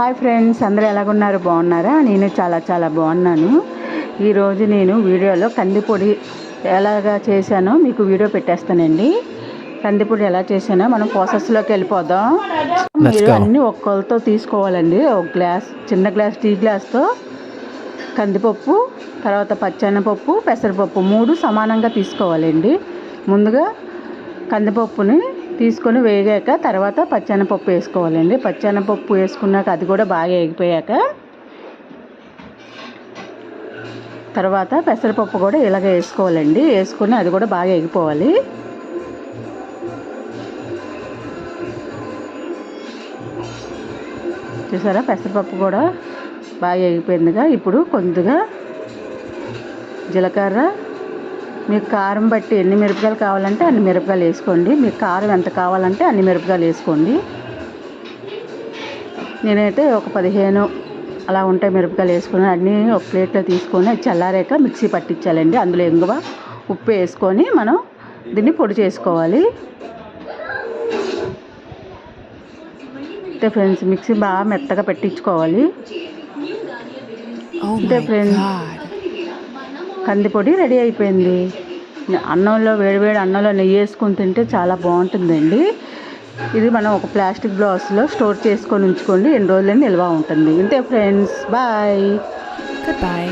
Hi friends, అందరూ ఎలాగున్నారు? బాగున్నారా? నేను చాలా బాగున్నాను. ఈరోజు నేను వీడియోలో కందిపొడి ఎలాగా చేశానో మీకు వీడియో పెట్టేస్తానండి. కందిపొడి ఎలా చేశానో మనం ప్రాసెస్లోకి వెళ్ళిపోదాం. మీరు అన్నీ ఒక్కలతో తీసుకోవాలండి. ఒక గ్లాస్, చిన్న గ్లాస్, టీ గ్లాస్తో కందిపప్పు, తర్వాత పచ్చెనపప్పు, పెసరపప్పు 3 సమానంగా తీసుకోవాలండి. ముందుగా కందిపప్పుని తీసుకొని వేగాక తర్వాత పచ్చెనపప్పు వేసుకోవాలండి. పచ్చెనపప్పు వేసుకున్నాక అది కూడా బాగా వేగిపోయాక తర్వాత పెసరపప్పు కూడా ఇలాగ వేసుకోవాలండి. వేసుకొని అది కూడా బాగా వేగిపోవాలి. చూసారా, పెసరపప్పు కూడా బాగా వేగిపోయిందిగా. ఇప్పుడు కొద్దిగా జీలకర్ర, మీకు కారం బట్టి ఎన్ని మిరపకాయలు కావాలంటే అన్ని మిరపకాయలు వేసుకోండి. మీకు కారం ఎంత కావాలంటే అన్ని మిరపకాయలు వేసుకోండి. నేనైతే ఒక 15 అలా ఉంటాయి మిరపకాయలు వేసుకొని అన్నీ ఒక ప్లేట్లో తీసుకొని అది చల్లారాక మిక్సీ పట్టించాలండి. అందులో ఇంగువ, ఉప్పు వేసుకొని మనం దీన్ని పొడి చేసుకోవాలి. అంటే ఫ్రెండ్స్, మిక్సీ బాగా మెత్తగా పెట్టించుకోవాలి. అంటే ఫ్రెండ్స్, కందిపొడి రెడీ అయిపోయింది. అన్నంలో, వేడివేడి అన్నంలో నెయ్యి వేసుకొని తింటే చాలా బాగుంటుందండి. ఇది మనం ఒక ప్లాస్టిక్ గ్లాసులో స్టోర్ చేసుకొని ఉంచుకోండి. ఎన్ని రోజులైనా నిల్వ ఉంటుంది. ఇంతే ఫ్రెండ్స్, బాయ్. Goodbye.